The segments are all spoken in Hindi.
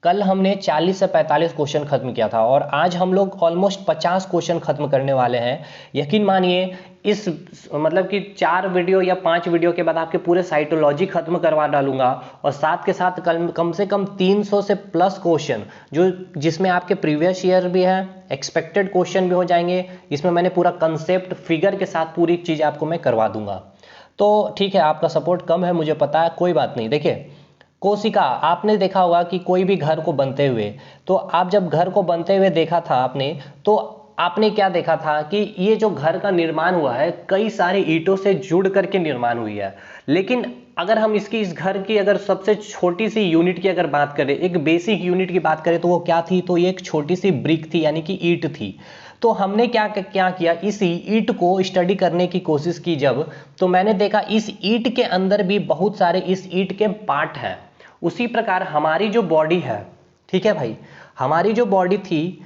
कल हमने 40 से 45 क्वेश्चन खत्म किया था और आज हम लोग ऑलमोस्ट 50 क्वेश्चन खत्म करने वाले हैं। यकीन मानिए इस मतलब कि 4 वीडियो या 5 वीडियो के बाद आपके पूरे साइटोलॉजी खत्म करवा डालूंगा और साथ के साथ कम से कम 300 से प्लस क्वेश्चन जो जिसमें आपके प्रीवियस ईयर भी है, एक्सपेक्टेड क्वेश्चन भी हो जाएंगे। इसमें मैंने पूरा कंसेप्ट फिगर के साथ पूरी चीज़ आपको मैं करवा दूंगा। तो ठीक है, आपका सपोर्ट कम है मुझे पता है, कोई बात नहीं। देखिए कोशिका, आपने देखा होगा कि कोई भी घर को बनते हुए, तो आप जब घर को बनते हुए देखा था आपने, तो आपने क्या देखा था कि ये जो घर का निर्माण हुआ है कई सारे ईंटों से जुड़ करके निर्माण हुई है। लेकिन अगर हम इस घर की अगर सबसे छोटी सी यूनिट की अगर बात करें, एक बेसिक यूनिट की बात करें, तो वो क्या थी? तो ये एक छोटी सी ब्रिक थी, यानी कि ईंट थी। तो हमने क्या क्या किया, इस ईंट को स्टडी करने की कोशिश की जब, तो मैंने देखा इस ईंट के अंदर भी बहुत सारे इस ईंट के पार्ट हैं। उसी प्रकार हमारी जो बॉडी है, ठीक है भाई, हमारी जो बॉडी थी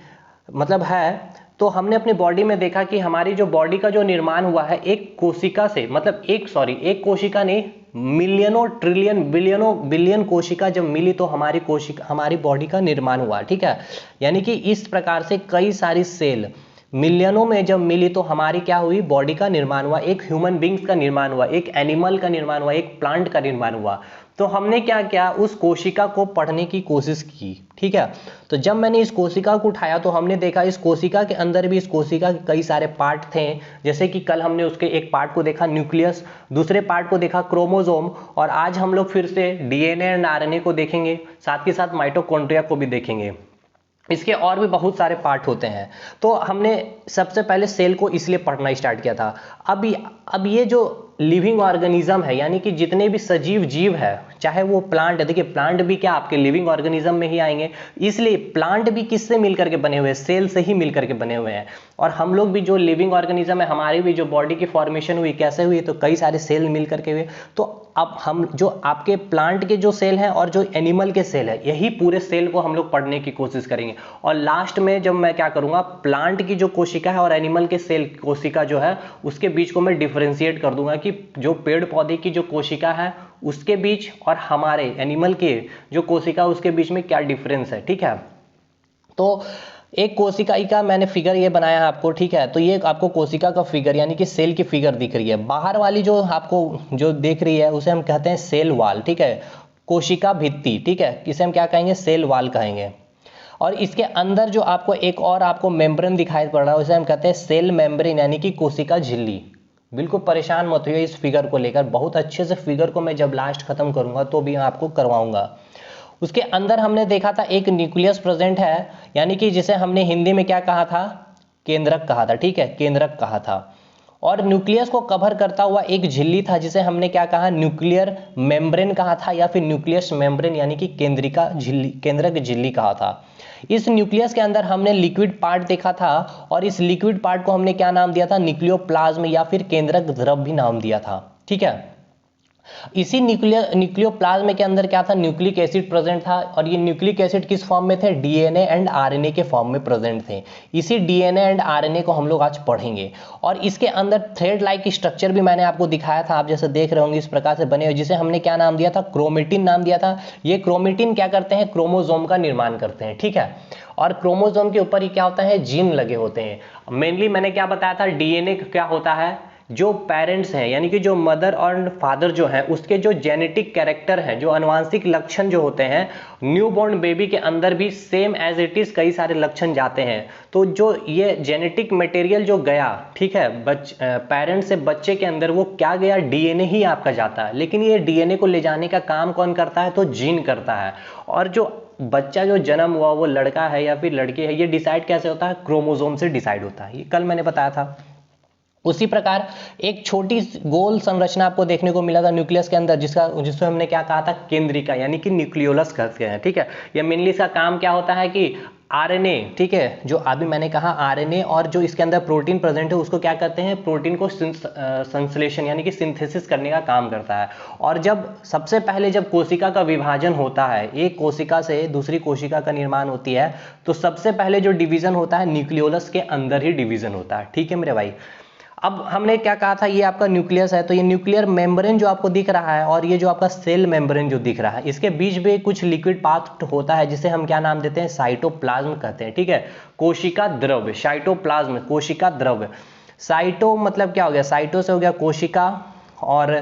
मतलब है, तो हमने अपनी बॉडी में देखा कि हमारी जो बॉडी का जो निर्माण हुआ है एक कोशिका से, मतलब एक कोशिका नहीं, मिलियनों ट्रिलियन बिलियन कोशिका जब मिली तो हमारी बॉडी का निर्माण हुआ। ठीक है, यानी कि इस प्रकार से कई सारी सेल मिलियनों में जब मिली तो हमारी क्या हुई? बॉडी का निर्माण हुआ, एक ह्यूमन बींग्स का निर्माण हुआ, एक एनिमल का निर्माण हुआ, एक प्लांट का निर्माण हुआ। तो हमने क्या किया, उस कोशिका को पढ़ने की कोशिश की। ठीक है, तो जब मैंने इस कोशिका को उठाया तो हमने देखा इस कोशिका के अंदर भी, इस कोशिका के कई सारे पार्ट थे। जैसे कि कल हमने उसके एक पार्ट को देखा न्यूक्लियस, दूसरे पार्ट को देखा क्रोमोसोम, और आज हम लोग फिर से डीएनए एंड आरएनए को देखेंगे, साथ के साथ माइटोकॉन्ड्रिया को भी देखेंगे। इसके और भी बहुत सारे पार्ट होते हैं। तो हमने सबसे पहले सेल को इसलिए पढ़ना स्टार्ट किया था। अब ये जो लिविंग ऑर्गेनिज्म है, यानी कि जितने भी सजीव जीव है, चाहे वो प्लांट, देखिए प्लांट भी क्या आपके लिविंग ऑर्गेनिज्म में ही आएंगे। इसलिए प्लांट भी किससे मिलकर के बने हुए हैं? सेल से ही मिलकर के बने हुए हैं। और हम लोग भी जो लिविंग ऑर्गेनिज्म है, हमारी भी जो बॉडी की फॉर्मेशन हुई कैसे हुई? तो कई सारे सेल मिलकर के हुए। तो अब हम जो आपके प्लांट के जो सेल हैं और जो एनिमल के सेल है, यही पूरे सेल को हम लोग पढ़ने की कोशिश करेंगे। और लास्ट में जब मैं क्या करूंगा, प्लांट की जो कोशिका है और एनिमल के सेल कोशिका जो है, उसके बीच को मैं डिफरेंशिएट कर दूंगा कि जो पेड़ पौधे की जो कोशिका है उसके बीच और हमारे एनिमल के जो कोशिका उसके बीच में क्या डिफरेंस है। ठीक है, तो एक कोशिका का मैंने फिगर ये बनाया है आपको। ठीक है, तो ये आपको कोशिका का फिगर यानी कि सेल की फिगर दिख रही है। बाहर वाली जो आपको जो दिख रही है उसे हम कहते हैं सेल वॉल। ठीक है, कोशिका भित्ति। ठीक है, इसे हम क्या कहेंगे? सेल वॉल कहेंगे। और इसके अंदर जो आपको एक और आपको मेम्ब्रेन दिखाई पड़ रहा है उसे हम कहते हैं सेल मेम्ब्रेन, यानी कि कोशिका झिल्ली। बिल्कुल परेशान मत होइए इस फिगर को लेकर, बहुत अच्छे से फिगर को मैं जब लास्ट खत्म करूंगा तो भी आपको करवाऊंगा। उसके अंदर हमने देखा था एक न्यूक्लियस प्रेजेंट है, यानी कि जिसे हमने हिंदी में क्या कहा था? केंद्रक कहा था। ठीक है, केंद्रक कहा था। और न्यूक्लियस को कवर करता हुआ एक झिल्ली था जिसे हमने क्या कहा? न्यूक्लियर मेम्ब्रेन कहा था, या फिर न्यूक्लियस मेम्ब्रेन यानी कि केंद्रिका झिल्ली, केंद्रक झिल्ली कहा था। इस न्यूक्लियस के अंदर हमने लिक्विड पार्ट देखा था और इस लिक्विड पार्ट को हमने क्या नाम दिया था? न्यूक्लियोप्लाज्म या फिर केंद्रक द्रव भी नाम दिया था। ठीक है, इसी न्यूक्लियोप्लाज्म के अंदर क्या था? न्यूक्लिक एसिड प्रेजेंट था। और ये न्यूक्लिक एसिड किस फॉर्म में थे? डीएनए एंड आरएनए के फॉर्म में प्रेजेंट थे। इसी डीएनए एंड आरएनए को हम लोग आज पढ़ेंगे। और इसके अंदर थ्रेड लाइक स्ट्रक्चर भी मैंने आपको दिखाया था, आप जैसे देख रहे होंगे इस प्रकार से बने हुए, जिसे हमने क्या नाम दिया था? क्रोमेटिन नाम दिया था। ये क्रोमेटिन क्या करते हैं? क्रोमोसोम का निर्माण करते हैं। ठीक है, और क्रोमोसोम के ऊपर ही क्या होता है? जीन लगे होते हैं। मेनली मैंने क्या बताया था? डीएनए क्या होता है? जो पेरेंट्स हैं, यानी कि जो मदर और फादर जो हैं, उसके जो जेनेटिक कैरेक्टर हैं, जो आनुवांशिक लक्षण जो होते हैं, न्यूबॉर्न बेबी के अंदर भी सेम एज इट इज कई सारे लक्षण जाते हैं। तो जो ये जेनेटिक मटेरियल जो गया, ठीक है, पेरेंट्स से बच्चे के अंदर, वो क्या गया? डीएनए ही आपका जाता है। लेकिन ये डीएनए को ले जाने का काम कौन करता है? तो जीन करता है। और जो बच्चा जो जन्म हुआ वो लड़का है या फिर लड़की है, ये डिसाइड कैसे होता है? क्रोमोसोम से डिसाइड होता है। ये कल मैंने बताया था। उसी प्रकार एक छोटी गोल संरचना आपको देखने को मिला था न्यूक्लियस के अंदर, जिसको हमने क्या कहा था? केंद्रिका, यानी कि न्यूक्लियोलस कहते हैं। ठीक है, ये मेनली इसका काम क्या होता है कि आरएनए, ठीक है, जो अभी मैंने कहा आरएनए और जो इसके अंदर प्रोटीन प्रेजेंट है उसको क्या करते हैं? प्रोटीन को संश्लेषण यानी कि सिंथेसिस करने का काम करता है। और जब सबसे पहले जब कोशिका का विभाजन होता है, एक कोशिका से दूसरी कोशिका का निर्माण होती है, तो सबसे पहले जो डिवीजन होता है न्यूक्लियोलस के अंदर ही डिवीजन होता है। ठीक है मेरे भाई। अब हमने क्या कहा था, ये आपका न्यूक्लियस है, तो ये न्यूक्लियर मेम्ब्रेन जो आपको दिख रहा है और ये जो आपका सेल मेम्ब्रेन जो दिख रहा है, इसके बीच में कुछ लिक्विड पार्ट होता है जिसे हम क्या नाम देते हैं, साइटोप्लाज्म कहते हैं। ठीक है, कोशिका द्रव्य, साइटोप्लाज्म कोशिका द्रव्य। साइटो मतलब क्या हो गया, साइटो से हो गया कोशिका, और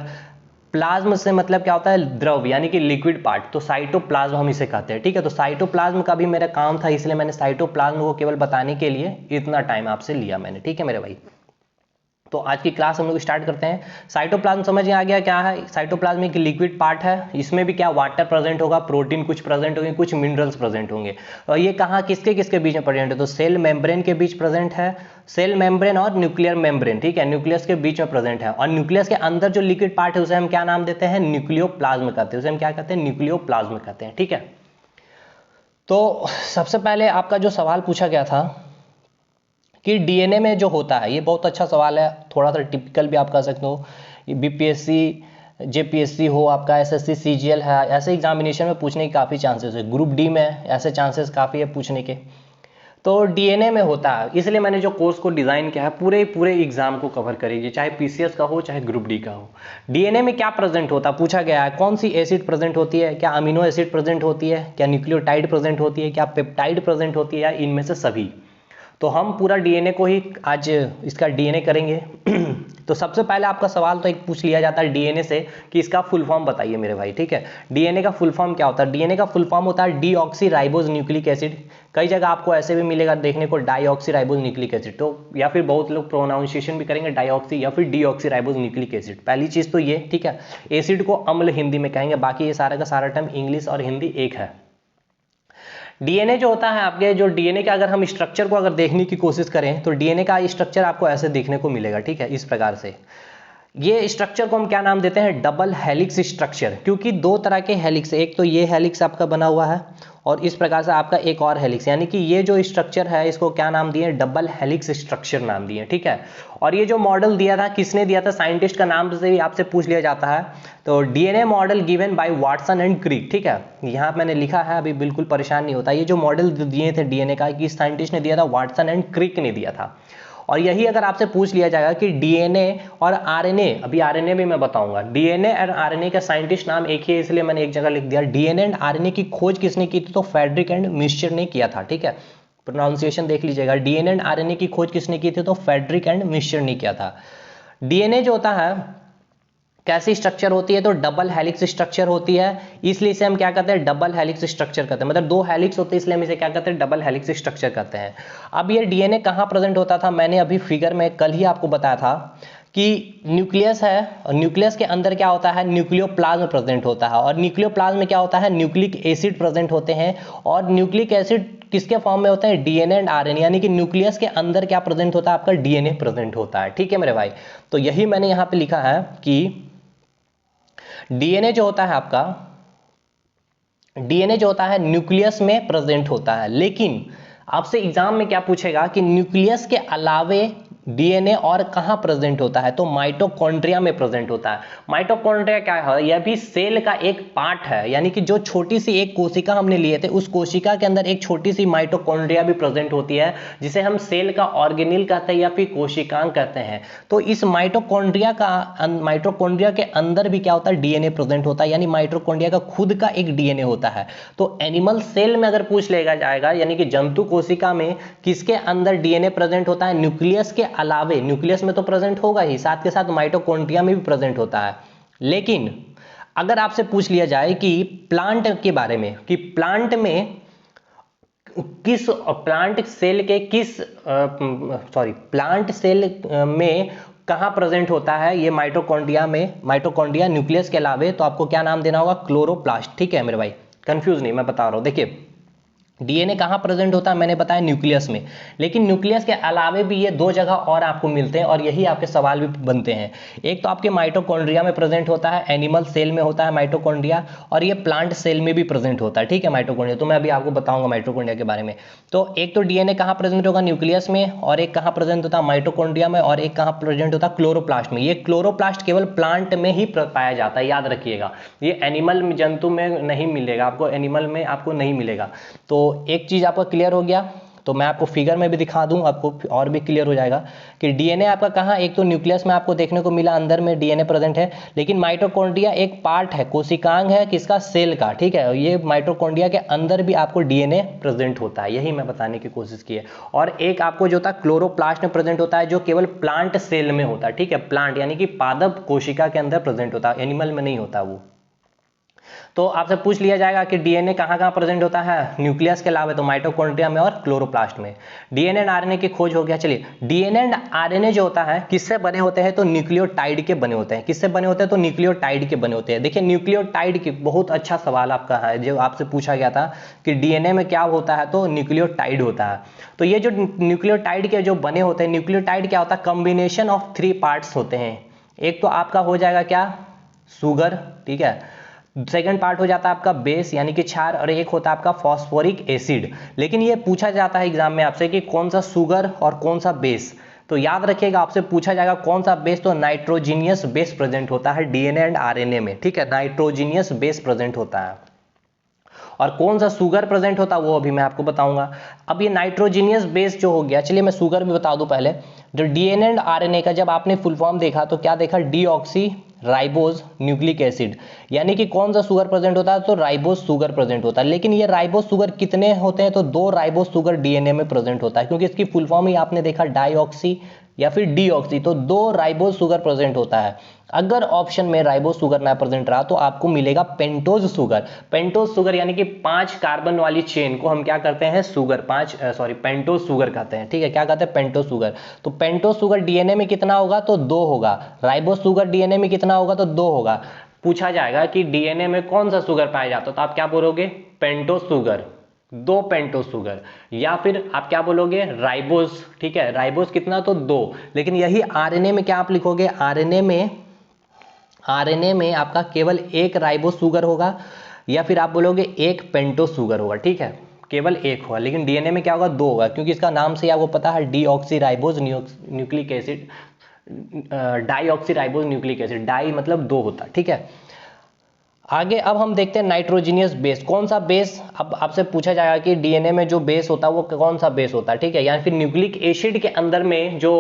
प्लाज्म से मतलब क्या होता है, द्रव यानी कि लिक्विड पार्ट, तो साइटोप्लाज्म हम इसे कहते हैं। ठीक है, तो साइटोप्लाज्म का भी मेरा काम था, इसलिए मैंने साइटोप्लाज्म को केवल बताने के लिए इतना टाइम आपसे लिया मैंने। ठीक है मेरे भाई, तो आज की क्लास हम लोग स्टार्ट करते हैं। साइटोप्लाज्म समझ में आ गया क्या है, साइटोप्लाज्म एक लिक्विड पार्ट है, इसमें भी क्या वाटर प्रेजेंट होगा, प्रोटीन कुछ प्रेजेंट होंगे, कुछ मिनरल्स प्रेजेंट होंगे। और ये कहाँ किसके किसके बीच में प्रेजेंट है, तो सेल मेम्ब्रेन के बीच प्रेजेंट है, सेल मेम्ब्रेन और न्यूक्लियर मेम्ब्रेन। ठीक है, न्यूक्लियस के बीच में प्रेजेंट है, और न्यूक्लियस के अंदर जो लिक्विड पार्ट है उसे हम क्या नाम देते हैं, न्यूक्लियोप्लाज्म कहते हैं, उसे हम क्या कहते हैं, न्यूक्लियोप्लाज्म कहते हैं। ठीक है, तो सबसे पहले आपका जो सवाल पूछा गया था कि डीएनए में जो होता है, ये बहुत अच्छा सवाल है, थोड़ा सा टिपिकल भी आप कह सकते हो, बीपीएससी जेपीएससी हो, आपका एसएससी सीजीएल है, ऐसे एग्जामिनेशन में पूछने के काफ़ी चांसेस है, ग्रुप डी में ऐसे चांसेस काफ़ी है पूछने के। तो डीएनए में होता है, इसलिए मैंने जो कोर्स को डिज़ाइन किया है पूरे एग्जाम को कवर करेगी, चाहे पीसीएस का हो चाहे ग्रुप डी का हो। डीएनए में क्या प्रेजेंट होता है पूछा गया है, कौन सी एसिड प्रेजेंट होती है, क्या अमीनो एसिड प्रेजेंट होती है, क्या न्यूक्लियोटाइड प्रेजेंट होती है, क्या पेप्टाइड प्रेजेंट होती है, या इनमें से सभी। तो हम पूरा डीएनए को ही आज इसका डीएनए करेंगे। तो सबसे पहले आपका सवाल तो एक पूछ लिया जाता है डीएनए से कि इसका फुल फॉर्म बताइए मेरे भाई। ठीक है, डीएनए का फुल फॉर्म क्या होता है, डीएनए का फुल फॉर्म होता है डीऑक्सी राइबोज न्यूक्लिक एसिड। कई जगह आपको ऐसे भी मिलेगा देखने को डाईऑक्सी राइबोज न्यूक्लिक एसिड, तो या फिर बहुत लोग प्रोनाउंसिएशन भी करेंगे डाईऑक्सी या फिर डीऑक्सी राइबोज न्यूक्लिक एसिड। पहली चीज तो ये, ठीक है, एसिड को अम्ल हिंदी में कहेंगे, बाकी ये सारा का सारा टर्म इंग्लिश और हिंदी एक है। डीएनए जो होता है आपके, जो डीएनए का अगर हम स्ट्रक्चर को अगर देखने की कोशिश करें तो डीएनए का स्ट्रक्चर आपको ऐसे देखने को मिलेगा। ठीक है, इस प्रकार से ये स्ट्रक्चर को हम क्या नाम देते हैं, डबल हेलिक्स स्ट्रक्चर, क्योंकि दो तरह के हेलिक्स, एक तो ये हेलिक्स आपका बना हुआ है और इस प्रकार से आपका एक और हेलिक्स, यानी कि ये जो स्ट्रक्चर है इसको क्या नाम दिए, डबल हेलिक्स स्ट्रक्चर नाम दिए। ठीक है, और ये जो मॉडल दिया था किसने दिया था, साइंटिस्ट का नाम से भी आपसे पूछ लिया जाता है, तो DNA model given by Watson and Crick. ठीक है, यहाँ मैंने लिखा है, अभी बिल्कुल परेशान नहीं होता, ये जो मॉडल दिए थे डीएनए का, किस साइंटिस्ट ने दिया था, वाटसन एंड क्रिक ने दिया था। और यही अगर आपसे पूछ लिया जाएगा कि डीएनए और आरएनए, अभी आरएनए भी मैं बताऊंगा, डीएनए और आरएनए का साइंटिस्ट नाम एक ही है इसलिए मैंने एक जगह लिख दिया। डीएनए एंड आरएनए की खोज किसने की थी, तो फ्रेडरिक एंड मिस्चर ने किया था। ठीक है, प्रोनाउंसिएशन देख लीजिएगा, डीएनए एंड आरएनए की खोज किसने की थी, तो फ्रेडरिक एंड मिस्चर ने किया था। डीएनए जो होता है कैसी स्ट्रक्चर होती है, तो डबल हेलिक्स स्ट्रक्चर होती है, इसलिए इसे हम क्या कहते हैं, डबल हेलिक्स स्ट्रक्चर कहते हैं, मतलब दो हेलिक्स होते हैं इसलिए हम इसे क्या कहते हैं, डबल हेलिक्स स्ट्रक्चर कहते हैं। अब ये डीएनए कहाँ प्रेजेंट होता था, मैंने अभी फिगर में कल ही आपको बताया था कि न्यूक्लियस है, और न्यूक्लियस के अंदर क्या होता है, न्यूक्लियोप्लाज्म प्रेजेंट होता है, और न्यूक्लियोप्लाज्म में क्या होता है, न्यूक्लिक एसिड प्रेजेंट होते हैं, और न्यूक्लिक एसिड किसके फॉर्म में होते हैं, डीएनए एंड आरएनए, यानी कि न्यूक्लियस के अंदर क्या प्रेजेंट होता है, आपका डीएनए प्रेजेंट होता है। ठीक है मेरे भाई, तो यही मैंने यहाँ पे लिखा है कि डीएनए जो होता है आपका, डीएनए जो होता है न्यूक्लियस में प्रेजेंट होता है, लेकिन आपसे एग्जाम में क्या पूछेगा कि न्यूक्लियस के अलावे डीएनए और कहां प्रेजेंट होता है, तो माइटोकॉन्ड्रिया में प्रेजेंट होता है। माइटोकॉन्ड्रिया क्या है, यह भी सेल का एक पार्ट है, यानी कि जो छोटी सी एक कोशिका हमने लिए थे उस कोशिका के अंदर एक छोटी सी माइटोकॉन्ड्रिया भी प्रेजेंट होती है, जिसे हम सेल का ऑर्गेनिल कहते हैं या फिर कोशिकांग कहते हैं। तो इस माइटोकॉन्ड्रिया के अंदर भी क्या होता है, डीएनए प्रेजेंट होता है, यानी माइटोकॉन्ड्रिया का खुद का एक डीएनए होता है। तो एनिमल सेल में अगर पूछ लेगा जाएगा, यानी कि जंतु कोशिका में किसके अंदर डीएनए प्रेजेंट होता है, न्यूक्लियस के अलावे, न्यूक्लियस में तो प्रेजेंट होगा ही, साथ के साथ माइटोकॉन्ड्रिया में भी प्रेजेंट होता है। लेकिन अगर आपसे पूछ लिया जाए कि प्लांट के बारे में, कि प्लांट में किस प्लांट सेल के किस प्लांट सेल में कहां प्रेजेंट होता है ये माइटोकॉन्ड्रिया में, माइटोकॉन्ड्रिया न्यूक्लियस के अलावे, तो आपको क्या नाम देना होगा, क्लोरोप्लास्ट। ठीक है मेरे भाई, कंफ्यूज नहीं, मैं बता रहा हूं। देखिए डीएनए कहाँ प्रेजेंट होता है, मैंने बताया न्यूक्लियस में, लेकिन न्यूक्लियस के अलावे भी ये दो जगह और आपको मिलते हैं, और यही आपके सवाल भी बनते हैं। एक तो आपके माइटोकॉन्ड्रिया में प्रेजेंट होता है, एनिमल सेल में होता है माइटोकॉन्ड्रिया, और ये प्लांट सेल में भी प्रेजेंट होता है। ठीक है, माइटोकॉन्ड्रिया तो मैं अभी आपको बताऊंगा माइटोकॉन्ड्रिया के बारे में। तो एक तो डीएनए कहाँ प्रेजेंट होगा, न्यूक्लियस में, और एक कहाँ प्रेजेंट होता है, माइटोकॉन्ड्रिया में, और एक कहाँ प्रेजेंट होता है, क्लोरोप्लास्ट में। ये क्लोरोप्लास्ट केवल प्लांट में ही पाया जाता है, याद रखिएगा, ये एनिमल जंतु में नहीं मिलेगा आपको, एनिमल में आपको नहीं मिलेगा। तो एक चीज आपका क्लियर हो गया। तो मैं आपको फिगर में भी दिखा दूं, आपको और भी क्लियर हो जाएगा कि डीएनए आपका कहाँ, एक तो न्यूक्लियस में आपको देखने को मिला, अंदर में डीएनए प्रेजेंट है, लेकिन माइटोकॉन्ड्रिया एक पार्ट है, कोशिकांग है किसका, सेल का, ठीक है। ये माइटोकॉन्ड्रिया के अंदर भी आपको डीएनए प्रेजेंट होता है, यही मैं बताने की कोशिश की है। और एक आपको जो था क्लोरोप्लास्ट में प्रेजेंट होता है, जो केवल प्लांट सेल में होता है, ठीक है, प्लांट यानी कि पादप कोशिका के अंदर प्रेजेंट होता है, एनिमल में नहीं होता वो। तो आपसे पूछ लिया जाएगा कि डीएनए कहाँ कहाँ प्रेजेंट होता है, न्यूक्लियस के अलावा तो माइटोकॉन्ड्रिया में और क्लोरोप्लास्ट में। डीएनए एंड आरएनए की खोज हो गया। चलिए, डीएनए एंड आरएनए जो होता है किससे बने होते हैं, तो न्यूक्लियोटाइड के बने होते हैं। किससे बने होते हैं, तो न्यूक्लियोटाइड के बने होते हैं। देखिए न्यूक्लियोटाइड की बहुत अच्छा सवाल आपका है, जो आपसे पूछा गया था कि डीएनए में क्या होता है, तो न्यूक्लियोटाइड होता है। तो ये जो न्यूक्लियोटाइड के जो बने होते हैं, न्यूक्लियोटाइड क्या होता है, कॉम्बिनेशन ऑफ 3 पार्ट्स होते हैं। एक तो आपका हो जाएगा क्या, शुगर, ठीक है, सेकंड पार्ट हो जाता है आपका बेस यानी कि क्षार, और एक होता है आपका फॉस्फोरिक एसिड। लेकिन ये पूछा जाता है एग्जाम में आपसे कि कौन सा शुगर और कौन सा बेस, तो याद रखिएगा आपसे पूछा जाएगा कौन सा बेस, तो नाइट्रोजीनियस बेस प्रेजेंट होता है डीएनए एंड आरएनए में, ठीक है, नाइट्रोजीनियस बेस प्रेजेंट होता है। और कौन सा शुगर प्रेजेंट होता है वो अभी मैं आपको बताऊंगा। अब ये नाइट्रोजीनियस बेस जो हो गया, चलिए मैं शुगर भी बता दूं पहले। जो डीएनए एंड आरएनए का जब आपने फुल फॉर्म देखा तो क्या देखा, डीऑक्सी राइबोज न्यूक्लिक एसिड, यानी कि कौन सा शुगर प्रेजेंट होता है, तो राइबोज शुगर प्रेजेंट होता है। लेकिन ये राइबोज शुगर कितने होते हैं, तो 2 राइबोज शुगर डीएनए में प्रेजेंट होता है, क्योंकि इसकी फुल फॉर्म ही आपने देखा डाईऑक्सी या फिर डीऑक्सी, तो 2 राइबोज शुगर प्रेजेंट होता है। अगर ऑप्शन में राइबोज शुगर ना प्रेजेंट रहा तो आपको मिलेगा पेंटोज शुगर। पेंटोज शुगर यानी कि 5 कार्बन वाली चेन को हम क्या करते हैं, शुगर, पेंटोज शुगर कहते हैं, ठीक है, क्या कहते हैं, पेंटोज शुगर। तो पेंटोज शुगर डीएनए में कितना होगा, तो 2 होगा। राइबोज शुगर डीएनए में कितना होगा, तो 2 होगा। पूछा जाएगा कि डीएनए में कौन सा शुगर पाया जाता है, तो आप क्या बोलोगे, पेंटोज शुगर, 2 पेंटोज शुगर, या फिर आप क्या बोलोगे, राइबोज, ठीक है, राइबोज कितना, तो 2। लेकिन यही आरएनए में क्या आप लिखोगे, आरएनए में आपका केवल 1 राइबोज शुगर होगा, या फिर आप बोलोगे 1 पेंटोज शुगर होगा, ठीक है, केवल 1 होगा। लेकिन डीएनए में क्या होगा, 2 होगा, क्योंकि इसका नाम से आपको पता है deoxy ribose nucleic acid, deoxy ribose nucleic acid, di मतलब 2 होता, ठीक है। आगे अब हम देखते हैं नाइट्रोजीनियस बेस, कौन सा बेस, अब आपसे पूछा जाएगा कि डीएनए में जो बेस होता है वो कौन सा बेस होता है, ठीक है, या फिर न्यूक्लिक एसिड के अंदर में जो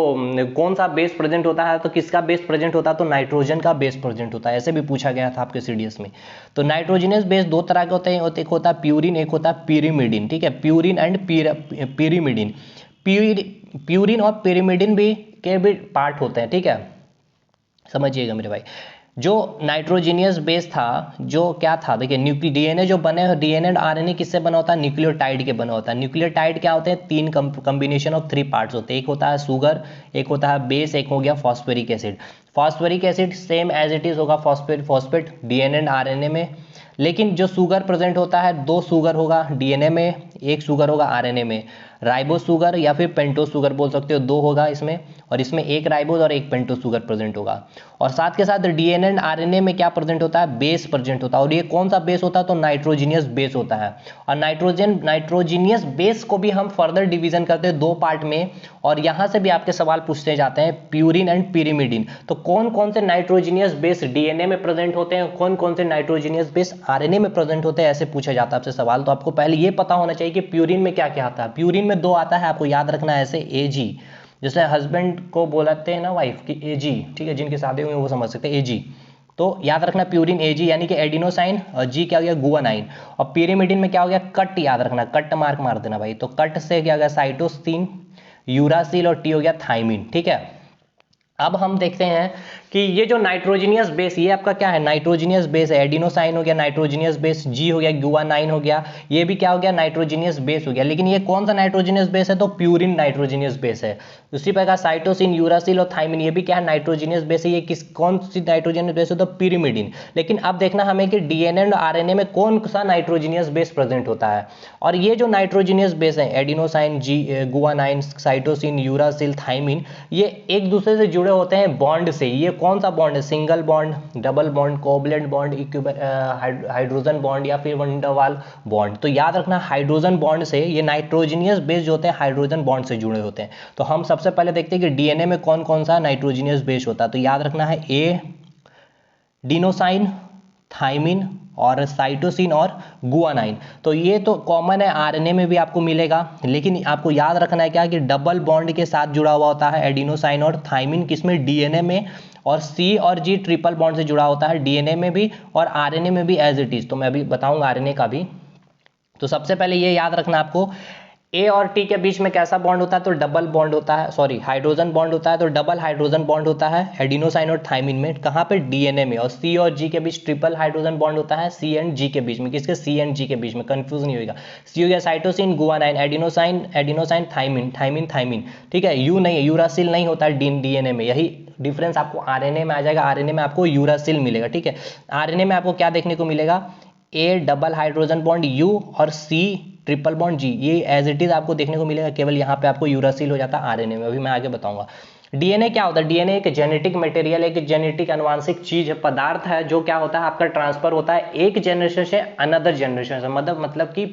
कौन सा बेस प्रेजेंट होता है, तो किसका बेस प्रेजेंट होता है, तो नाइट्रोजन का बेस प्रेजेंट होता है। ऐसे भी पूछा गया था आपके सीडीएस में। तो नाइट्रोजीनियस बेस 2 तरह के होते हैं, एक होता है प्यूरिन, एक होता है pyrimidine, ठीक है, प्यूरिन एंड pyrimidine। प्यूरिन और pyrimidine भी के भी पार्ट होते हैं, ठीक है, समझिएगा मेरे भाई। जो नाइट्रोजीनियस बेस था, जो क्या था, देखिए डीएनए जो बने, डीएनए एंड आरएनए किससे बना होता है, न्यूक्लियोटाइड के बना होता है। न्यूक्लियोटाइड क्या होते हैं, 3 कॉम्बिनेशन ऑफ 3 पार्ट्स होते हैं, एक होता है शुगर, एक होता है बेस, एक हो गया phosphoric acid. Phosphoric acid same as it is होगा फॉस्फेट डीएनए एंड आरएनए में, लेकिन जो शुगर प्रेजेंट होता है 2 शुगर होगा डीएनए में, 1 शुगर होगा आरएनए में। राइबोज शुगर या फिर पेंटोज शुगर बोल सकते हो, 2 होगा इसमें, और इसमें 1 राइबोज और 1 पेंटोज शुगर प्रेजेंट होगा। और साथ के साथ डीएनए एंड आरएनए में क्या प्रेजेंट होता है, बेस प्रेजेंट होता है। और ये कौन सा बेस होता है, तो नाइट्रोजीनियस बेस होता है। और नाइट्रोजीनियस बेस को भी हम फर्दर डिवीजन करते हैं 2 पार्ट में, और यहाँ से भी आपके सवाल पूछते जाते हैं प्यूरिन एंड pyrimidine। तो कौन कौन से नाइट्रोजीनियस बेस डीएनए में प्रेजेंट होते हैं, कौन कौन से नाइट्रोजीनियस बेस आरएनए में प्रेजेंट होते हैं, ऐसे पूछा जाता है आपसे सवाल। तो आपको पहले ये पता होना चाहिए कि प्यूरिन में क्या क्या आता है। प्यूरिन में 2 आता है, आपको याद रखना है ऐसे, एजी, जैसे हस्बैंड को बोलते हैं ना वाइफ की एजी, ठीक है, जिनके शादी हुए हैं वो समझ सकते हैं एजी। तो याद रखना प्यूरिन एजी यानी कि एडिनोसाइन, और जी क्या हो गया, गुआनाइन। और pyrimidine में क्या हो गया, कट, याद रखना, कट मार्क मार देना भाई। तो कट से क्या हो गया, साइटोसिन, यूरासिल, और टी हो गया थाइमिन, ठीक है। अब हम देखते हैं कि ये जो नाइट्रोजीनियस बेस, ये आपका क्या है, नाइट्रोजीनियस बेस है, एडिनोसाइन हो गया नाइट्रोजीनियस बेस, जी हो गया, गुआनाइन हो गया, ये भी क्या हो गया, नाइट्रोजीनियस बेस हो गया। लेकिन ये कौन सा नाइट्रोजीनियस बेस है, तो प्यूरिन नाइट्रोजीनियस बेस है। उसी प्रकार साइटोसिन, यूरासिल और थाइमिन, ये भी क्या है, नाइट्रोजीनियस बेस है। ये किस कौन सी नाइट्रोजीनियस बेस है, तो pyrimidine। लेकिन अब देखना हमें कि डीएनए और आरएनए में कौन सा नाइट्रोजीनियस बेस प्रेजेंट होता है। और ये जो नाइट्रोजीनियस बेस है, एडिनोसाइन, जी, गुआनाइन, साइटोसिन, यूरासिल, थाइमिन, ये एक दूसरे से जुड़े होते हैं बॉन्ड से। ये कौन सा बॉन्ड है, single bond, double bond, covalent bond, hydrogen bond, या फिर वंडर वाल बॉन्ड। तो याद रखना हाइड्रोजन बॉन्ड से, ये नाइट्रोजीनियस बेस जो होते हैं हाइड्रोजन बॉन्ड से जुड़े होते हैं। तो हम सबसे पहले देखते हैं कि डीएनए में कौन कौन सा नाइट्रोजीनियस बेस होता है। तो याद रखना है ए डिनोसाइन, थाइमिन, और साइटोसिन और गुआनाइन। तो ये तो कॉमन है, आरएनए में भी आपको मिलेगा, लेकिन आपको याद रखना है क्या कि डबल बॉन्ड के साथ जुड़ा हुआ होता है एडिनोसाइन और थाइमिन, किसमें, डीएनए में, और सी और जी ट्रिपल बॉन्ड से जुड़ा होता है डीएनए में भी और आरएनए में भी एज इट इज। तो मैं अभी बताऊंगा आरएनए का भी। तो सबसे पहले ये याद रखना आपको, ए और टी के बीच में कैसा बॉन्ड होता है, तो डबल बॉन्ड होता है, सॉरी हाइड्रोजन बॉन्ड होता है, तो डबल हाइड्रोजन बॉन्ड होता है एडिनोसाइन और थाइमिन में, कहाँ पे, डीएनए में। और सी और जी के बीच ट्रिपल हाइड्रोजन बॉन्ड होता है सी एंड जी के बीच में, किसके, सी एंड जी के बीच में, कंफ्यूज नहीं होगा। सी हो गया cytosine, guanine, adenosine thymine, thymine, ठीक है। यू नहीं है, यूरासिल नहीं होता है डीएनए में, यही डिफरेंस आपको आरएनए में आ जाएगा। आरएनए में आपको यूरासिल मिलेगा, ठीक है। आरएनए में आपको क्या देखने को मिलेगा, A double hydrogen bond you और सी ट्रिपल बॉन्ड जी, ये एज इट इज आपको देखने को मिलेगा, केवल यहाँ पे आपको यूरासिल हो जाता है आरएनए में, अभी मैं आगे बताऊंगा। डीएनए क्या होता है, डीएनए एक जेनेटिक मटेरियल, एक जेनेटिक अनुवांशिक चीज है, पदार्थ है, जो क्या होता है आपका ट्रांसफर होता है एक जनरेशन से अनदर जनरेशन से, मतलब कि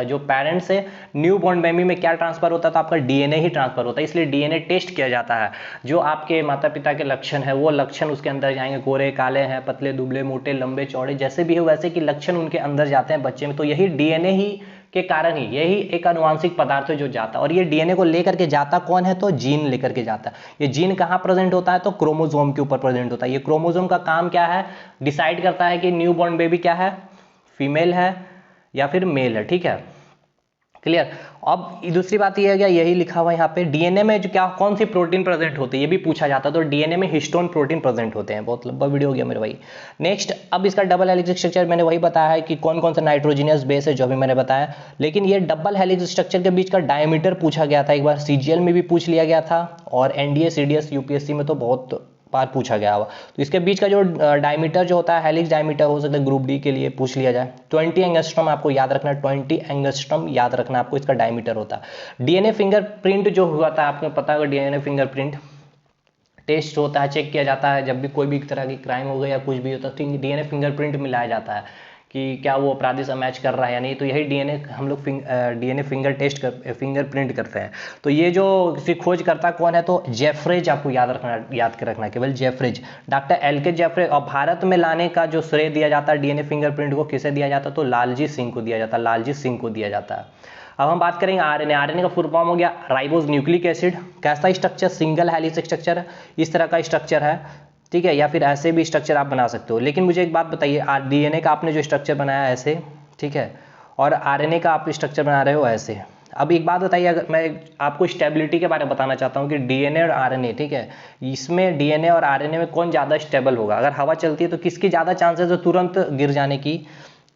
जो पेरेंट्स से न्यू बॉर्न बेबी में क्या ट्रांसफर होता है, तो आपका डीएनए ही ट्रांसफर होता है। इसलिए डीएनए टेस्ट किया जाता है, जो आपके माता पिता के लक्षण है वो लक्षण उसके अंदर जाएंगे, गोरे काले हैं, पतले दुबले मोटे लंबे चौड़े जैसे भी है वैसे कि लक्षण उनके अंदर जाते हैं बच्चे में। तो यही डीएनए ही के कारण ही, यही एक अनुवांशिक पदार्थ है जो जाता है। और ये डीएनए को लेकर के जाता कौन है, तो जीन लेकर के जाता है। ये जीन कहाँ प्रेजेंट होता है, तो क्रोमोसोम के ऊपर प्रेजेंट होता है। ये क्रोमोसोम का काम क्या है, डिसाइड करता है कि न्यू बॉर्न बेबी क्या है, फीमेल है या फिर मेल है, ठीक है, क्लियर। अब दूसरी बात ये है क्या, यही लिखा हुआ यहाँ पे, डीएनए में जो क्या कौन सी प्रोटीन प्रेजेंट होती है ये भी पूछा जाता है। तो डीएनए में हिस्टोन प्रोटीन प्रेजेंट होते हैं। बहुत लंबा वीडियो हो गया मेरे भाई। नेक्स्ट, अब इसका डबल हेलिक्स स्ट्रक्चर मैंने वही बताया है कि कौन कौन सा नाइट्रोजिनियस बेस है, जो भी मैंने बताया। लेकिन ये डबल हेलिक्स स्ट्रक्चर के बीच का डायमीटर पूछा गया था, एक बार सीजीएल में भी पूछ लिया गया था और एनडीए सीडीएस यूपीएससी में तो बहुत बार पूछा गया हुआ। तो इसके बीच का जो डायमीटर जो होता है, हेलिक्स डायमीटर हो सकता है ग्रुप डी के लिए पूछ लिया जाए। 20 एंगस्ट्रॉम आपको याद रखना, 20 एंगस्ट्रॉम याद रखना आपको, इसका डायमीटर होता है। डीएनए फिंगरप्रिंट जो हुआ था, आपको पता होगा, डीएनए फिंगरप्रिंट टेस्ट होता है, चेक किया जाता है जब भी कोई भी तरह की क्राइम हो गया या कुछ भी होता है, तो डीएनए फिंगरप्रिंट मिलाया जाता है कि क्या वो अपराधी से मैच कर रहा है या नहीं। तो यही डीएनए हम लोग डीएनए फिंगरप्रिंट करते हैं। तो ये जो किसी खोज करता कौन है, तो जेफरेज, आपको याद कर रखना केवल जेफरेज, डॉक्टर एलके जेफरेज। और भारत में लाने का जो श्रेय दिया जाता है डीएनए फिंगरप्रिंट को, किसे दिया जाता है, तो लालजी सिंह को दिया जाता है, लालजी सिंह को दिया जाता है। अब हम बात करेंगे आरएनए। आरएनए का फुल फॉर्म हो गया राइबोज न्यूक्लिक एसिड। कैसा स्ट्रक्चर, सिंगल हेलिक्स स्ट्रक्चर है, इस तरह का स्ट्रक्चर है, ठीक है, या फिर ऐसे भी स्ट्रक्चर आप बना सकते हो। लेकिन मुझे एक बात बताइए, डीएनए का आपने जो स्ट्रक्चर बनाया ऐसे, ठीक है, और आरएनए का आप स्ट्रक्चर बना रहे हो ऐसे। अब एक बात बताइए, अगर मैं आपको स्टेबिलिटी के बारे में बताना चाहता हूँ कि डीएनए और आरएनए, ठीक है, इसमें डीएनए और आरएनए में कौन ज़्यादा स्टेबल होगा। अगर हवा चलती है तो किसकी ज़्यादा चांसेस है तुरंत गिर जाने की,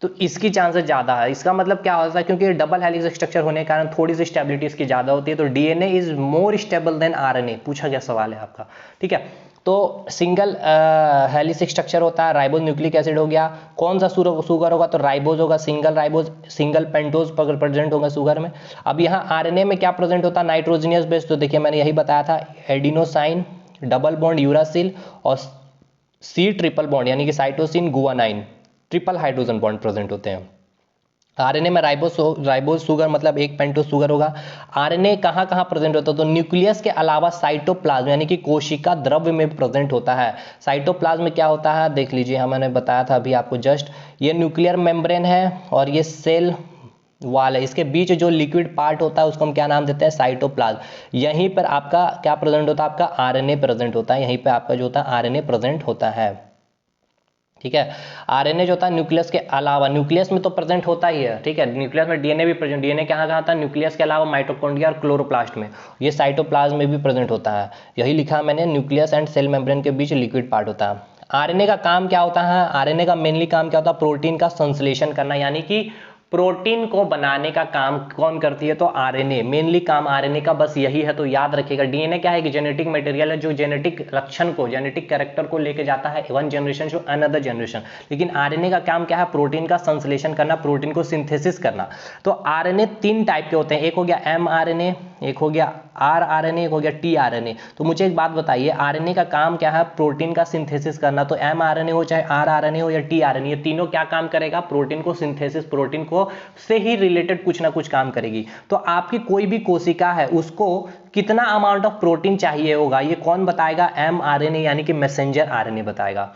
तो इसकी चांसेस ज़्यादा है। इसका मतलब क्या होता है, क्योंकि डबल हेलिक्स स्ट्रक्चर होने के कारण थोड़ी सी स्टेबिलिटी इसकी ज़्यादा होती है। तो DNA is more stable then RNA, पूछा गया सवाल है आपका, ठीक है। तो सिंगल हेलिक्स स्ट्रक्चर होता है, राइबोज न्यूक्लिक एसिड हो गया। कौन सा सुगर होगा, तो राइबोज होगा, single ribose, single pentose present होगा शुगर में। अब यहाँ आरएनए में क्या प्रेजेंट होता है, नाइट्रोजनियस बेस। तो देखिए मैंने यही बताया था, एडिनोसाइन, डबल बॉन्ड यूरासिल और सी ट्रिपल बॉन्ड यानी कि cytosine guanine, triple hydrogen bond present होते हैं। आरएनए में राइबोज शुगर मतलब एक पेंटोज शुगर होगा। आरएनए कहाँ कहाँ प्रेजेंट होता है, तो न्यूक्लियस के अलावा साइटोप्लाज्म यानी कि कोशिका द्रव्य में प्रेजेंट होता है। साइटोप्लाज्म में क्या होता है देख लीजिए, मैंने बताया था अभी आपको जस्ट, ये न्यूक्लियर मेम्ब्रेन है और ये सेल वाल है, इसके बीच जो लिक्विड पार्ट होता है उसको हम क्या नाम देते हैं, साइटोप्लाज्म। यहीं पर आपका क्या प्रेजेंट होता है, आपका आरएनए प्रेजेंट होता है, यहीं पर आपका जो होता है आरएनए प्रेजेंट होता है, ठीक है। आरएनए जो होता है न्यूक्लियस के अलावा, न्यूक्लियस में तो प्रेजेंट होता ही है, ठीक है, न्यूक्लियस में डीएनए भी प्रेजेंट, डीएनए कहाँ कहाँ था, न्यूक्लियस के अलावा माइटोकॉन्ड्रिया और क्लोरोप्लास्ट में, ये साइटोप्लाज्म में भी प्रेजेंट होता है। यही लिखा मैंने, न्यूक्लियस एंड सेल मेम्ब्रेन के बीच लिक्विड पार्ट होता है। आरएनए का काम क्या होता है, आरएनए का मेनली काम क्या होता है, प्रोटीन का संश्लेषण करना, यानी कि प्रोटीन को बनाने का काम कौन करती है, तो आरएनए, मेनली काम आरएनए का बस यही है। तो याद रखिएगा, डीएनए क्या है कि जेनेटिक मटेरियल है जो जेनेटिक लक्षण को, जेनेटिक कैरेक्टर को लेके जाता है one generation to another generation. लेकिन आरएनए का काम क्या है, प्रोटीन का संश्लेषण करना, प्रोटीन को सिंथेसिस करना। तो आरएनए 3 टाइप के होते हैं, एक हो गया एमआरएनए, एक हो गया आरआरएनए, एक हो गया टीआरएनए। तो मुझे एक बात बताइए, आरएनए का काम क्या है, प्रोटीन का सिंथेसिस करना। तो एमआरएनए हो चाहे आरआरएनए हो या टीआरएनए, ये तीनों क्या काम करेगा, प्रोटीन को सिंथेसिस, प्रोटीन को से ही रिलेटेड कुछ ना कुछ काम करेगी। तो आपकी कोई भी कोशिका है उसको कितना अमाउंट ऑफ प्रोटीन चाहिए होगा, ये कौन बताएगा, एमआरएनए यानी कि मैसेंजर आरएनए बताएगा।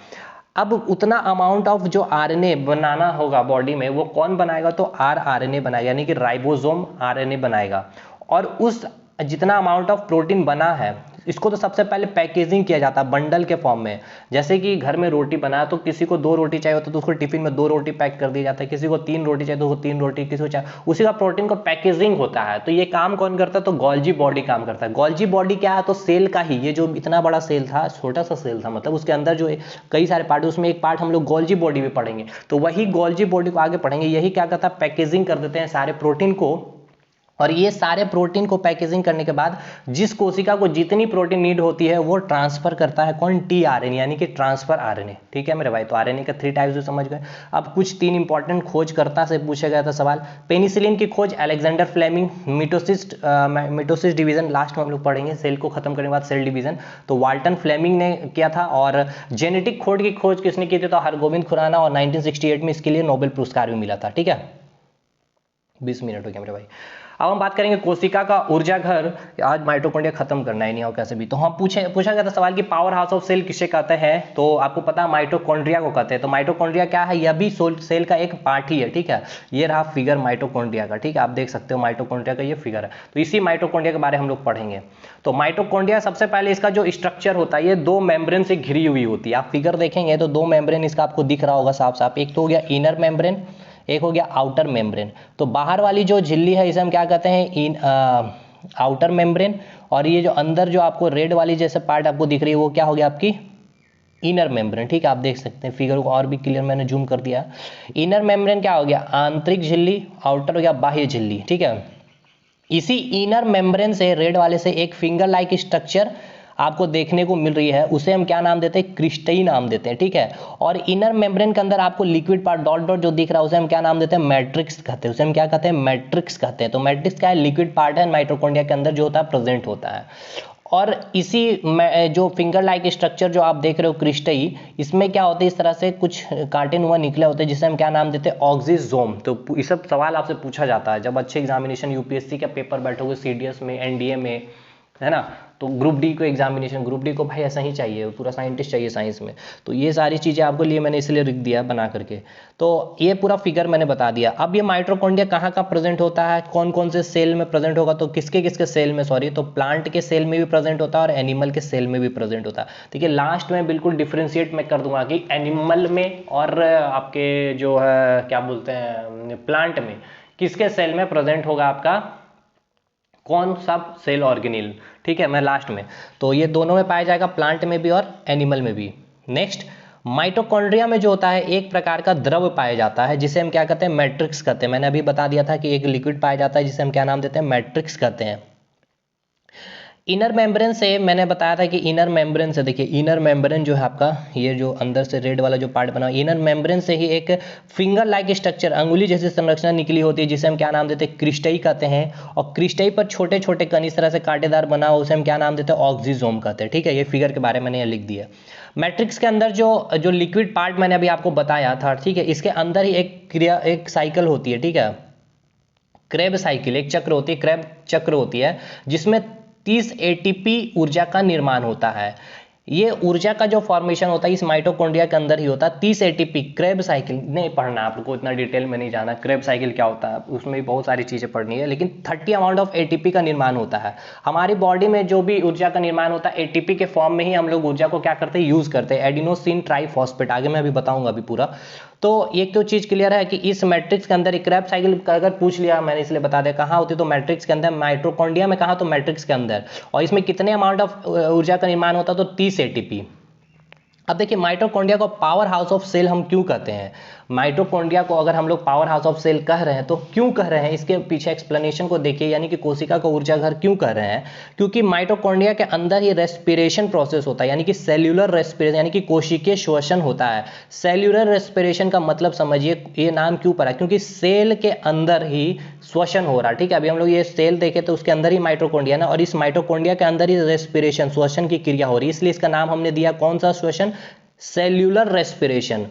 अब उतना अमाउंट ऑफ जो आरएनए बनाना होगा बॉडी में वो कौन बनाएगा, तो आरएनए बनाएगा, यानी कि राइबोसोम आरएनए बनाएगा। और उस जितना अमाउंट ऑफ प्रोटीन बना है इसको तो सबसे पहले पैकेजिंग किया जाता है बंडल के फॉर्म में। जैसे कि घर में रोटी बना तो किसी को 2 रोटी चाहिए होता है तो उसको टिफिन में 2 रोटी पैक कर दिया जाता है, किसी को 3 रोटी चाहिए तो उसको 3 रोटी, किसी को चाहिए, उसी का प्रोटीन को पैकेजिंग होता है। तो ये काम कौन करता है, तो गोल्जी बॉडी काम करता है। गोल्जी बॉडी क्या है, तो सेल का ही, ये जो इतना बड़ा सेल था, छोटा सा सेल था, मतलब उसके अंदर जो कई सारे पार्ट, उसमें एक पार्ट हम लोग गोल्जी बॉडी भी पढ़ेंगे, तो वही गोल्जी बॉडी को आगे पढ़ेंगे। यही क्या करता है, पैकेजिंग कर देते हैं सारे प्रोटीन को। और ये सारे प्रोटीन को पैकेजिंग करने के बाद जिस कोशिका को जितनी प्रोटीन नीड होती है वो ट्रांसफर करता है कौन, टीआरएनए, यानी कि ट्रांसफर आरएनए। ठीक है मेरे भाई, तो आरएनए का 3 टाइप्स समझ गए। अब कुछ 3 इंपॉर्टेंट खोजकर्ता से पूछा गया था सवाल। पेनिसिलिन की खोज Alexander Fleming, mitosis division last में हम लोग पढ़ेंगे, सेल को खत्म करने के बाद सेल डिवीजन, तो वाल्टन फ्लेमिंग ने किया था। और जेनेटिक कोड की खोज किसने की थी, तो हरगोविंद खुराना, और 1968 में इसके लिए नोबेल पुरस्कार भी मिला था। ठीक है, 20 मिनट हो गया मेरे भाई। अब हम बात करेंगे कोशिका का ऊर्जा घर। आज माइटोकॉन्ड्रिया खत्म करना है नहीं हो कैसे भी, तो हम पूछा गया था सवाल कि पावर हाउस ऑफ सेल किसे कहते हैं, तो आपको पता है माइटोकॉन्ड्रिया को कहते हैं। तो माइटोकॉन्ड्रिया क्या है, यह भी सेल का एक पार्ट ही है। ठीक है, ये रहा फिगर माइटोकॉन्ड्रिया का। ठीक है, आप देख सकते हो माइटोकॉन्ड्रिया का ये फिगर है, तो इसी माइटोकॉन्ड्रिया के बारे में हम लोग पढ़ेंगे। तो माइटोकॉन्ड्रिया सबसे पहले इसका जो स्ट्रक्चर होता है ये 2 मेम्ब्रेन से घिरी हुई होती है। आप फिगर देखेंगे तो 2 मेम्ब्रेन इसका आपको दिख रहा होगा साफ साफ, एक तो हो गया इनर मेम्ब्रेन, एक हो गया आउटर मेम्ब्रेन। तो बाहर वाली जो झिल्ली है इसे हम क्या कहते हैं, आउटर मेम्ब्रेन, और ये जो अंदर जो आपको रेड वाली जैसे पार्ट आपको दिख रही है वो क्या हो गया आपकी इनर मेम्ब्रेन। ठीक है, आप देख सकते हैं फिगर को और भी क्लियर मैंने जूम कर दिया। इनर मेम्ब्रेन क्या हो गया, आंतरिक झिल्ली, आउटर हो गया बाह्य झिल्ली। ठीक है, इसी इनर मेम्ब्रेन से रेड वाले से एक फिंगर लाइक स्ट्रक्चर आपको देखने को मिल रही है, उसे हम क्या नाम देते हैं, क्रिस्टई नाम देते हैं। ठीक है, और इनर मेम्ब्रेन के अंदर आपको लिक्विड पार्ट डॉट डॉट जो दिख रहा है उसे हम क्या नाम देते हैं, मैट्रिक्स कहते हैं। उसे हम क्या कहते हैं, मैट्रिक्स कहते हैं। तो मैट्रिक्स क्या है, लिक्विड पार्ट है माइटोकॉन्ड्रिया के अंदर जो होता है प्रेजेंट होता है। और इसी जो फिंगर लाइक स्ट्रक्चर जो आप देख रहे हो क्रिस्टई, इसमें क्या होता है, इस तरह से कुछ कांटे नुमा निकले होते हैं जिसे हम क्या नाम देते हैं, ऑक्सिसोम। तो ये सब सवाल आपसे पूछा जाता है जब अच्छे एग्जामिनेशन यूपीएससी का पेपर बैठोगे, सीडीएस में, एनडीए में, है ना। तो ग्रुप डी को एग्जामिनेशन, ग्रुप डी को भाई ऐसा ही चाहिए, पूरा साइंटिस्ट चाहिए साइंस में। तो ये सारी चीज़ें आपको लिए मैंने इसलिए लिख दिया बना करके। तो ये पूरा फिगर मैंने बता दिया। अब ये माइटोकॉन्ड्रिया कहाँ का प्रेजेंट होता है, कौन कौन से सेल में प्रेजेंट होगा, तो किसके किसके सेल में, सॉरी, तो प्लांट के सेल में भी प्रेजेंट होता है और एनिमल के सेल में भी प्रेजेंट होता है। ठीक है, लास्ट में बिल्कुल डिफ्रेंशिएट मैं कर दूंगा कि एनिमल में और आपके जो है क्या बोलते हैं प्लांट में किसके सेल में प्रेजेंट होगा आपका कौन सा सेल ऑर्गेनिल। ठीक है, मैं लास्ट में, तो ये दोनों में पाया जाएगा, प्लांट में भी और एनिमल में भी। नेक्स्ट, माइटोकॉन्ड्रिया में जो होता है एक प्रकार का द्रव पाया जाता है जिसे हम क्या कहते हैं, मैट्रिक्स कहते हैं। मैंने अभी बता दिया था कि एक लिक्विड पाया जाता है जिसे हम क्या नाम देते हैं, मैट्रिक्स कहते हैं। इनर मेम्ब्रेन से मैंने बताया था कि इनर मेम्ब्रेन से, देखिए इनर मेम्ब्रेन जो है आपका, ये जो अंदर से रेड वाला जो पार्ट बना, इनर मेम्ब्रेन से ही एक फिंगर लाइक स्ट्रक्चर, अंगुली जैसी संरचना निकली होती है जिसे हम क्या नाम देते हैं, क्रिस्टई कहते हैं। और क्रिस्टई पर छोटे छोटे कण इस तरह से कांटेदार बना हो उसे हम क्या नाम देते हैं, ऑक्सिसोम कहते हैं। ठीक है, ये फिगर के बारे में मैंने लिख दिया। मैट्रिक्स के अंदर जो लिक्विड पार्ट मैंने अभी आपको बताया था, ठीक है, इसके अंदर ही एक साइकिल होती है। ठीक है, क्रेब साइकिल, एक चक्र होती है, क्रेब चक्र होती है जिसमें 30 एटीपी ऊर्जा का निर्माण होता है। ये ऊर्जा का जो फॉर्मेशन होता है इस माइटोकॉन्ड्रिया के अंदर ही होता है। 30 एटीपी क्रेब साइकिल नहीं पढ़ना आपको, इतना डिटेल में नहीं जाना, क्रेब साइकिल क्या होता है उसमें भी बहुत सारी चीज़ें पढ़नी है, लेकिन 30 अमाउंट ऑफ एटीपी का निर्माण होता है। हमारी बॉडी में जो भी ऊर्जा का निर्माण होता है एटीपी के फॉर्म में ही हम लोग ऊर्जा को क्या करते हैं, यूज करते हैं, एडिनोसिन ट्राइफॉस्फेट, आगे मैं अभी बताऊंगा अभी पूरा। तो एक तो चीज क्लियर है कि इस मैट्रिक्स के अंदर एक क्रेब साइकिल अगर पूछ लिया मैंने इसलिए बता दिया कहाँ होती है, तो मैट्रिक्स के अंदर, माइटोकॉन्ड्रिया में कहाँ, तो मैट्रिक्स के अंदर। और इसमें कितने अमाउंट ऑफ ऊर्जा का निर्माण होता है, तो 30 एटीपी। अब देखिए माइटोकॉन्ड्रिया को पावर हाउस ऑफ सेल हम क्यों कहते हैं, माइटोकॉन्ड्रिया को अगर हम लोग पावर हाउस ऑफ सेल कह रहे हैं तो क्यों कह रहे हैं, इसके पीछे एक्सप्लेनेशन को देखिए, यानी कि कोशिका का ऊर्जा घर क्यों कह रहे हैं। क्योंकि माइटोकॉन्ड्रिया के अंदर ही रेस्पिरेशन प्रोसेस होता है, यानी कि सेल्यूलर रेस्पिरेशन, यानी कि कोशिकीय श्वसन होता है। सेल्यूलर रेस्पिरेशन का मतलब समझिए, ये नाम क्यों पड़ा, क्योंकि सेल के अंदर ही श्वसन हो रहा है। ठीक है, अभी हम लोग ये सेल देखे तो उसके अंदर ही माइटोकॉन्ड्रिया ना, और इस माइटोकॉन्ड्रिया के अंदर ही रेस्पिरेशन, श्वसन की क्रिया हो रही है, इसलिए इसका नाम हमने दिया कौन सा श्वसन, सेल्यूलर रेस्पिरेशन।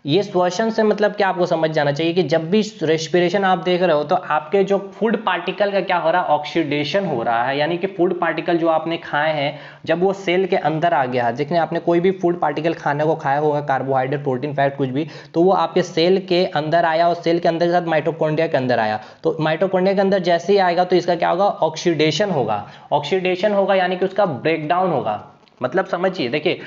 ये श्वसन से मतलब क्या आपको समझ जाना चाहिए कि जब भी रेस्पिरेशन आप देख रहे हो तो आपके जो फूड पार्टिकल का क्या हो रहा है, ऑक्सीडेशन हो रहा है। यानी कि फूड पार्टिकल जो आपने खाए हैं जब वो सेल के अंदर आ गया है, देखिए आपने कोई भी फूड पार्टिकल खाने को खाया होगा, कार्बोहाइड्रेट, प्रोटीन, फैट, कुछ भी, तो वो आपके सेल के अंदर आया और सेल के अंदर के साथ माइटोकॉन्ड्रिया के अंदर आया। तो माइटोकॉन्ड्रिया के अंदर जैसे ही आएगा तो इसका क्या होगा, ऑक्सीडेशन होगा। ऑक्सीडेशन होगा यानी कि उसका ब्रेकडाउन होगा। मतलब समझिए, देखिए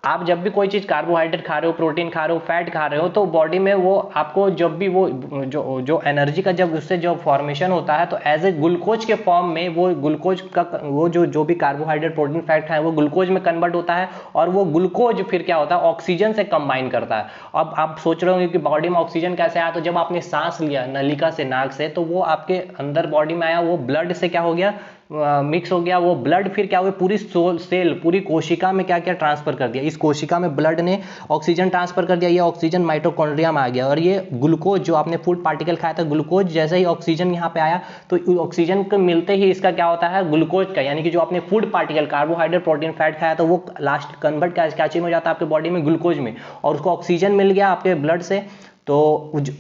आप जब भी कोई चीज कार्बोहाइड्रेट खा रहे हो, प्रोटीन खा रहे हो, फैट खा रहे हो, तो बॉडी में वो आपको जब भी वो जो एनर्जी का जब उससे जो फॉर्मेशन होता है तो एज ए ग्लूकोज के फॉर्म में वो ग्लूकोज का वो जो भी कार्बोहाइड्रेट, प्रोटीन, फैट खाए वो ग्लूकोज में कन्वर्ट होता है और वो ग्लूकोज फिर क्या होता है, ऑक्सीजन से कंबाइन करता है। अब आप सोच रहे होंगे कि बॉडी में ऑक्सीजन कैसे आया, तो जब आपने सांस लिया नलिका से, नाक से, तो वो आपके अंदर बॉडी में आया, वो ब्लड से क्या हो गया, मिक्स हो गया। वो ब्लड फिर क्या हुआ, पूरी सेल, पूरी कोशिका में क्या क्या ट्रांसफर कर दिया। इस कोशिका में ब्लड ने ऑक्सीजन ट्रांसफर कर दिया, ये ऑक्सीजन माइटोकॉन्ड्रिया में आ गया और ये ग्लूकोज जो आपने फूड पार्टिकल खाया था, ग्लूकोज जैसे ही ऑक्सीजन यहाँ पे आया तो ऑक्सीजन को मिलते ही इसका क्या होता है, ग्लूकोज का, यानी कि जो आपने food particle carbohydrate, protein, fat खाया तो वो लास्ट कन्वर्ट क्या चीज में जाता है आपके बॉडी में, ग्लूकोज में, और उसको ऑक्सीजन मिल गया आपके ब्लड से, तो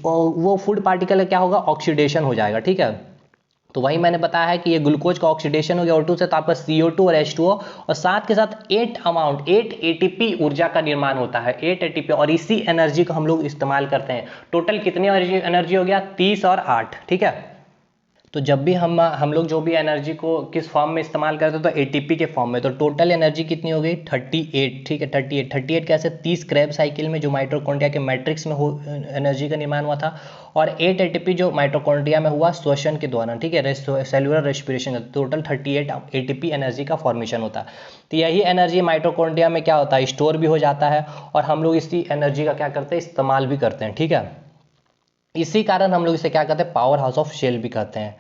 वो फूड पार्टिकल क्या होगा, ऑक्सीडेशन हो जाएगा। ठीक है, तो वही मैंने बताया है कि ये ग्लूकोज का ऑक्सीडेशन हो गया O2 से, तो आपका CO2 और H2O, और साथ के साथ 8 ATP ऊर्जा का निर्माण होता है, 8 ATP, और इसी एनर्जी को हम लोग इस्तेमाल करते हैं। टोटल कितनी एनर्जी हो गया, 30 और 8। ठीक है, तो जब भी हम लोग जो भी एनर्जी को किस फॉर्म में इस्तेमाल करते हैं तो एटीपी के फॉर्म में, तो टोटल एनर्जी कितनी हो गई, 38। ठीक है, 38 कैसे, 30 क्रेब साइकिल में जो माइटोकॉन्ड्रिया के मैट्रिक्स में एनर्जी का निर्माण हुआ था, और 8 एटीपी जो माइटोकॉन्ड्रिया में हुआ श्वसन के दौरान। ठीक है, cellular respiration, total 38 ATP energy का फॉर्मेशन होता है। तो यही एनर्जी माइटोकॉन्ड्रिया में क्या होता है, स्टोर भी हो जाता है, और हम लोग इसी एनर्जी का क्या करते हैं, इस्तेमाल भी करते हैं। ठीक है, इसी कारण हम लोग इसे क्या कहते हैं, पावर हाउस ऑफ सेल भी कहते हैं।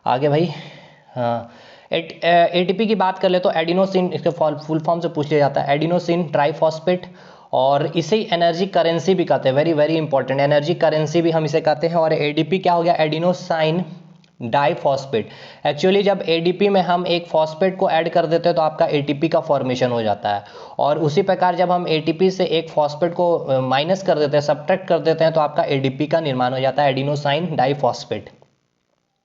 आगे भाई, हाँ, एटीपी की बात कर ले तो एडिनोसिन, इसके फुल फॉर्म से पूछ लिया जाता है, एडिनोसिन ट्राइफॉस्फेट, और इसे एनर्जी करेंसी भी कहते हैं। Very very important, energy currency भी हम इसे कहते हैं। और एडीपी क्या हो गया, एडिनोसाइन डाइफॉस्फेट। एक्चुअली जब एडीपी में हम एक फॉस्फेट को ऐड कर देते हैं तो आपका एटीपी का फॉर्मेशन हो जाता है, और उसी प्रकार जब हम एटीपी से एक फॉस्फेट को माइनस कर देते हैं, सब्ट्रैक्ट कर देते हैं, तो आपका एडीपी का निर्माण हो जाता है, एडिनोसाइन डाइफॉस्फेट।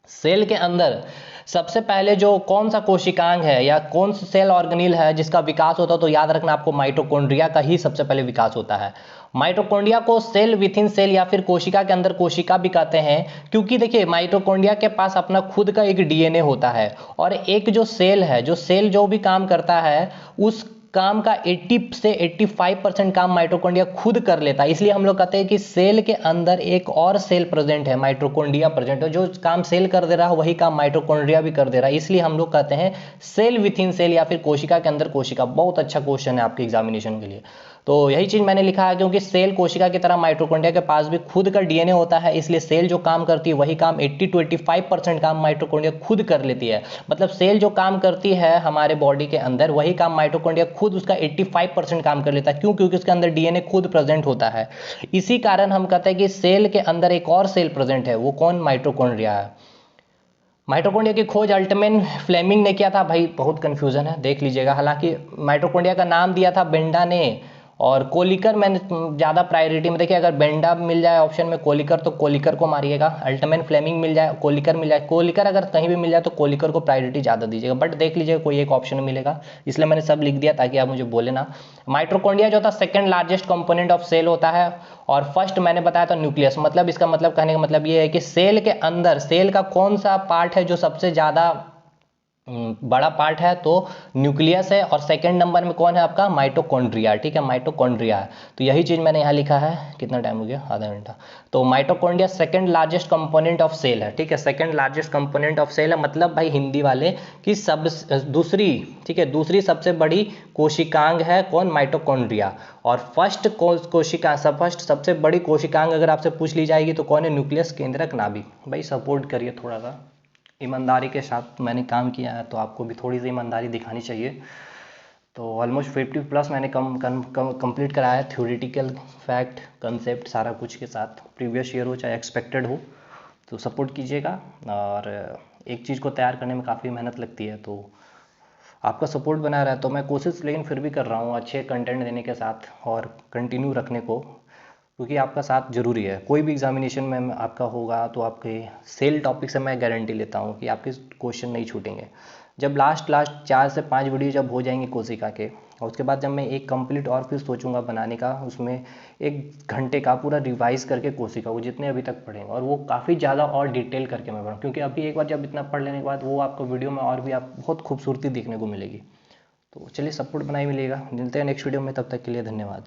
सेल के अंदर सबसे पहले जो कौन सा कोशिकांग है या कौन सा सेल ऑर्गेनिल है जिसका विकास होता है, तो याद रखना आपको माइटोकॉन्ड्रिया का ही सबसे पहले विकास होता है। माइटोकॉन्ड्रिया को सेल विथ इन सेल या फिर कोशिका के अंदर कोशिका भी कहते हैं, क्योंकि देखिए माइटोकॉन्ड्रिया के पास अपना खुद का एक डीएनए होता है, और एक जो सेल है, जो सेल जो भी काम करता है उस काम का 80 से 85% काम माइटोकॉन्ड्रिया खुद कर लेता है। इसलिए हम लोग कहते हैं कि सेल के अंदर एक और सेल प्रेजेंट है, माइटोकॉन्ड्रिया प्रेजेंट है, जो काम सेल कर दे रहा है वही काम माइटोकॉन्ड्रिया भी कर दे रहा है। इसलिए हम लोग कहते हैं सेल विथ इन सेल या फिर कोशिका के अंदर कोशिका। बहुत अच्छा क्वेश्चन है आपके एग्जामिनेशन के लिए, तो यही चीज मैंने लिखा है, क्योंकि सेल कोशिका की तरह माइटोकॉन्ड्रिया के पास भी खुद का डीएनए होता है, इसलिए सेल जो काम करती है वही काम 80 to 85% काम माइटोकॉन्ड्रिया खुद कर लेती है। मतलब सेल जो काम करती है हमारे बॉडी के अंदर वही काम माइटोकॉन्ड्रिया खुद उसका 85% काम कर लेता है। क्यों? क्योंकि उसके अंदर डीएनए खुद प्रेजेंट होता है। इसी कारण हम कहते हैं कि सेल के अंदर एक और सेल प्रेजेंट है, वो कौन, माइटोकॉन्ड्रिया है। माइटोकॉन्ड्रिया की खोज अल्टमैन फ्लेमिंग ने किया था। भाई बहुत कंफ्यूजन है, देख लीजिएगा। हालांकि माइटोकॉन्ड्रिया का नाम दिया था बेंडा ने, और कोलिकर मैंने ज़्यादा प्रायोरिटी में, देखिए अगर बेंडा मिल जाए ऑप्शन में कोलिकर तो कोलिकर को मारिएगा, अल्टमैन फ्लेमिंग मिल जाए, कोलिकर मिल जाए, कोलिकर अगर कहीं भी मिल जाए तो कोलिकर को प्रायोरिटी ज़्यादा दीजिएगा, बट देख लीजिएगा कोई एक ऑप्शन मिलेगा, इसलिए मैंने सब लिख दिया ताकि आप मुझे बोले ना। माइटोकॉन्ड्रिया जो था second largest component of cell होता है, और फर्स्ट मैंने बताया था न्यूक्लियस। मतलब इसका मतलब कहने का मतलब ये है कि सेल के अंदर सेल का कौन सा पार्ट है जो सबसे ज़्यादा बड़ा पार्ट है, तो न्यूक्लियस है, और सेकंड नंबर में कौन है आपका, माइटोकॉन्ड्रिया। ठीक है, माइटोकॉन्ड्रिया है। तो यही चीज मैंने यहाँ लिखा है। कितना टाइम हो गया, आधा घंटा। तो mitochondria second largest component of cell है। ठीक है, second largest component of cell है, मतलब भाई हिंदी वाले की दूसरी, ठीक है, दूसरी सबसे बड़ी कोशिकांग है कौन, माइटोकॉन्ड्रिया। और फर्स्ट कोशिका, फर्स्ट सबसे बड़ी कोशिकांग अगर आपसे पूछ ली जाएगी तो कौन है, न्यूक्लियस केंद्रक नाभिक। भाई सपोर्ट करिए थोड़ा सा, ईमानदारी के साथ मैंने काम किया है तो आपको भी थोड़ी सी ईमानदारी दिखानी चाहिए। तो ऑलमोस्ट 50+ मैंने कंप्लीट कराया है, थ्योरेटिकल, फैक्ट, कंसेप्ट सारा कुछ के साथ, प्रीवियस ईयर हो चाहे एक्सपेक्टेड हो, तो सपोर्ट कीजिएगा। और एक चीज़ को तैयार करने में काफ़ी मेहनत लगती है, तो आपका सपोर्ट बना रहा है, तो मैं कोशिश लेकिन फिर भी कर रहा हूँ अच्छे कंटेंट देने के साथ और कंटिन्यू रखने को। क्योंकि आपका साथ जरूरी है। कोई भी एग्जामिनेशन में आपका होगा तो आपके सेल टॉपिक से मैं गारंटी लेता हूँ कि आपके क्वेश्चन नहीं छूटेंगे। जब लास्ट 4 से 5 वीडियो जब हो जाएंगे कोशिका के, और उसके बाद जब मैं एक कंप्लीट और फिर सोचूंगा बनाने का, उसमें 1 घंटे का पूरा रिवाइज करके कोशिका वो जितने अभी तक पढ़ेंगे, और वो काफ़ी ज़्यादा और डिटेल करके मैं पढ़ूँ, क्योंकि अभी एक बार जब इतना पढ़ लेने के बाद वो आपको वीडियो में और भी आप बहुत खूबसूरती देखने को मिलेगी। तो चलिए, सपोर्ट बनाए मिलेगा। मिलते हैं नेक्स्ट वीडियो में, तब तक के लिए धन्यवाद।